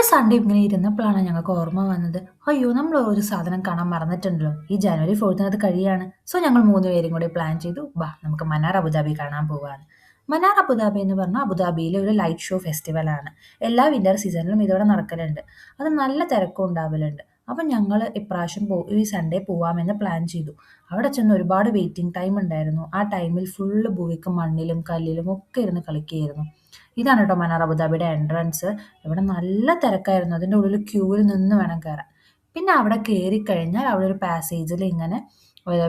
Sunday ഇങ്ങനെ ഇരുന്നപ്പോഴാണ് ഞങ്ങൾക്ക് ഓർമ്മ വന്നത്. അയ്യോ, നമ്മൾ ഒരു സാധനം കാണാൻ മറന്നിട്ടുണ്ടല്ലോ. ഈ ജനുവരി 4 അത് കഴിയാണ്. സോ ഞങ്ങൾ 3 പേരും കൂടി പ്ലാൻ ചെയ്തു. ബാ, നമുക്ക് മന്നാർ അബുദാബി കാണാൻ പോവാണ്. മന്നാർ അബുദാബി എന്ന് പറഞ്ഞാൽ അബുദാബിയിലെ ഒരു ലൈറ്റ് ഷോ ഫെസ്റ്റിവലാണ്. എല്ലാ വിന്റർ സീസണിലും ഇതോടെ നടക്കലുണ്ട്. അത് നല്ല തിരക്കും ഉണ്ടാവലുണ്ട്. അപ്പം ഞങ്ങൾ ഇപ്രാവശ്യം ഈ സൺഡേ പോവാമെന്ന് പ്ലാൻ ചെയ്തു. അവിടെ ചെന്ന് ഒരുപാട് വെയിറ്റിംഗ് ടൈം ഉണ്ടായിരുന്നു. ആ ടൈമിൽ ഫുള്ള് ഭൂമിക്ക് മണ്ണിലും കല്ലിലും ഒക്കെ ഇരുന്ന് കളിക്കുകയായിരുന്നു. ഇതാണ് കേട്ടോ മന്നാർ അബുദാബിയുടെ എൻട്രൻസ്. ഇവിടെ നല്ല തിരക്കായിരുന്നു. അതിൻ്റെ ഉള്ളിൽ ക്യൂവിൽ നിന്ന് വേണം കയറാൻ. പിന്നെ അവിടെ കയറിക്കഴിഞ്ഞാൽ അവിടെ ഒരു പാസേജിൽ ഇങ്ങനെ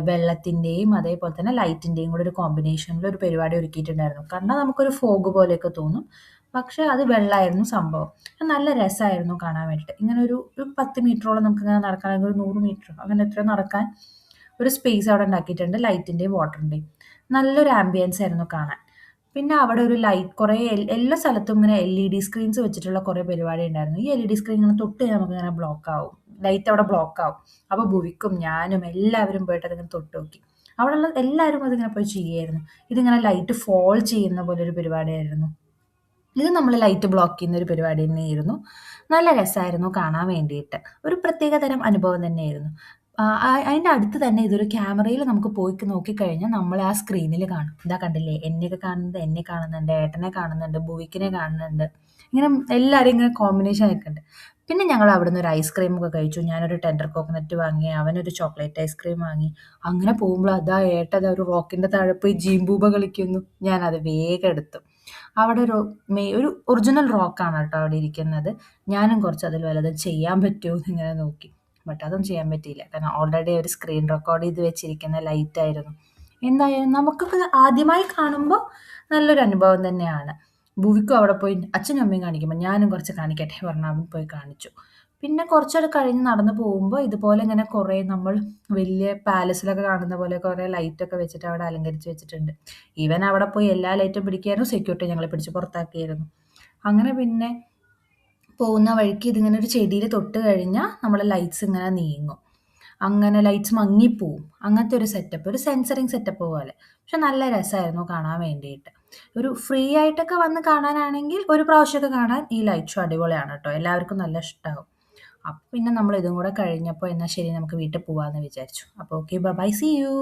വെള്ളത്തിൻ്റെയും അതേപോലെ തന്നെ ലൈറ്റിൻ്റെയും കൂടെ ഒരു കോമ്പിനേഷനിൽ ഒരു പരിപാടി ഒരുക്കിയിട്ടുണ്ടായിരുന്നു. കണ്ടാൽ നമുക്കൊരു ഫോഗ് പോലെയൊക്കെ തോന്നും. പക്ഷെ അത് വെള്ളമായിരുന്നു സംഭവം. അത് നല്ല രസമായിരുന്നു കാണാൻ വേണ്ടിയിട്ട്. ഇങ്ങനെ ഒരു 10 മീറ്ററോളം നമുക്ക് ഇങ്ങനെ നടക്കാൻ, അല്ലെങ്കിൽ ഒരു 100 മീറ്റർ അങ്ങനെ എത്രയോ നടക്കാൻ ഒരു സ്പേസ് അവിടെ ഉണ്ടാക്കിയിട്ടുണ്ട്, ലൈറ്റിൻ്റെയും വാട്ടറിൻ്റെയും. നല്ലൊരു ആംബിയൻസ് ആയിരുന്നു കാണാൻ. പിന്നെ അവിടെ ഒരു ലൈറ്റ് കുറേ എല്ലാ സ്ഥലത്തും ഇങ്ങനെ LED സ്ക്രീൻസ് വെച്ചിട്ടുള്ള കുറേ പരിപാടി ഉണ്ടായിരുന്നു. ഈ LED സ്ക്രീൻ ഇങ്ങനെ തൊട്ട് കഴിഞ്ഞാൽ നമുക്ക് ഇങ്ങനെ ബ്ലോക്ക് ആവും. ലൈറ്റ് അവിടെ ബ്ലോക്ക് ആവും. അപ്പോൾ ഭുവിക്കും ഞാനും എല്ലാവരും പോയിട്ട് അതിങ്ങനെ തൊട്ട് നോക്കി. അവിടെയുള്ള എല്ലാവരും അതിങ്ങനെ പോയി ചെയ്യുമായിരുന്നു. ഇതിങ്ങനെ ലൈറ്റ് ഫോൾ ചെയ്യുന്ന പോലെ ഒരു പരിപാടിയായിരുന്നു. ഇത് നമ്മൾ ലൈറ്റ് ബ്ലോക്ക് ചെയ്യുന്ന ഒരു പരിപാടി തന്നെയായിരുന്നു. നല്ല രസമായിരുന്നു കാണാൻ വേണ്ടിയിട്ട്. ഒരു പ്രത്യേക തരം അനുഭവം തന്നെയായിരുന്നു. അതിൻ്റെ അടുത്ത് തന്നെ ഇതൊരു ക്യാമറയിൽ നമുക്ക് പോയി നോക്കിക്കഴിഞ്ഞാൽ നമ്മളെ ആ സ്ക്രീനിൽ കാണും. ഇതാ കണ്ടില്ലേ, എന്നെയൊക്കെ കാണുന്നത്, എന്നെ കാണുന്നുണ്ട്, ഏട്ടനെ കാണുന്നുണ്ട്, ഭുവിക്കിനെ കാണുന്നുണ്ട്. ഇങ്ങനെ എല്ലാവരും ഇങ്ങനെ കോമ്പിനേഷൻ ആയിട്ടുണ്ട്. പിന്നെ ഞങ്ങൾ അവിടുന്ന് ഒരു ഐസ്ക്രീം ഒക്കെ കഴിച്ചു. ഞാനൊരു ടെൻഡർ കോക്കനട്ട് വാങ്ങി, അവനൊരു ചോക്ലേറ്റ് ഐസ്ക്രീം വാങ്ങി. അങ്ങനെ പോകുമ്പോൾ അതാ ഏട്ടൻ ഒരു റോക്കിൻ്റെ താഴെ പോയി ജീംബൂബ കളിക്കുന്നു. ഞാനത് വേഗം എടുത്തു. അവിടെ ഒരു ഒറിജിനൽ റോക്കാണ് കേട്ടോ അവിടെ ഇരിക്കുന്നത്. ഞാനും കുറച്ച് അതിൽ വല്ലതും ചെയ്യാൻ പറ്റുമോ എന്നിങ്ങനെ നോക്കി. ബട്ട് അതൊന്നും ചെയ്യാൻ പറ്റിയില്ല. കാരണം ഓൾറെഡി ഒരു സ്ക്രീൻ റെക്കോർഡ് ചെയ്ത് വെച്ചിരിക്കുന്ന ലൈറ്റ് ആയിരുന്നു. എന്തായാലും നമുക്കൊക്കെ ആദ്യമായി കാണുമ്പോൾ നല്ലൊരു അനുഭവം തന്നെയാണ്. ഭുവിക്കും അവിടെ പോയി അച്ഛനും അമ്മയും കാണിക്കുമ്പോൾ ഞാനും കുറച്ച് കാണിക്കട്ടെ പറഞ്ഞാൽ അവൻ പോയി കാണിച്ചു. പിന്നെ കുറച്ചൊക്കെ കഴിഞ്ഞ് നടന്ന് പോകുമ്പോൾ ഇതുപോലെ ഇങ്ങനെ കുറേ നമ്മൾ വലിയ പാലസിലൊക്കെ കാണുന്ന പോലെ കുറേ ലൈറ്റൊക്കെ വെച്ചിട്ട് അവിടെ അലങ്കരിച്ച് വെച്ചിട്ടുണ്ട്. ഈവൻ അവിടെ പോയി എല്ലാ ലൈറ്റും പിടിക്കുകയായിരുന്നു. സെക്യൂരിറ്റി ഞങ്ങളെ പിടിച്ച് പുറത്താക്കിയായിരുന്നു. അങ്ങനെ പിന്നെ പോകുന്ന വഴിക്ക് ഇതിങ്ങനെ ഒരു ചെടിയിൽ തൊട്ട് കഴിഞ്ഞാൽ നമ്മളെ ലൈറ്റ്സ് ഇങ്ങനെ നീങ്ങും. അങ്ങനെ ലൈറ്റ്സ് മങ്ങിപ്പോവും. അങ്ങനത്തെ ഒരു സെറ്റപ്പ്, ഒരു സെൻസറിങ് സെറ്റപ്പ് പോലെ. പക്ഷെ നല്ല രസമായിരുന്നു കാണാൻ വേണ്ടിയിട്ട്. ഒരു ഫ്രീ ആയിട്ടൊക്കെ വന്ന് കാണാനാണെങ്കിൽ ഒരു പ്രാവശ്യമൊക്കെ കാണാൻ ഈ ലൈറ്റ് ഷോ അടിപൊളിയാണ് കേട്ടോ. എല്ലാവർക്കും നല്ല ഇഷ്ടമാവും. അപ്പം പിന്നെ നമ്മൾ ഇതും കൂടെ കഴിഞ്ഞപ്പോൾ എന്നാൽ ശരി നമുക്ക് വീട്ടിൽ പോകാമെന്ന് വിചാരിച്ചു. അപ്പോൾ ഓക്കെ, ബൈ, സീ യു.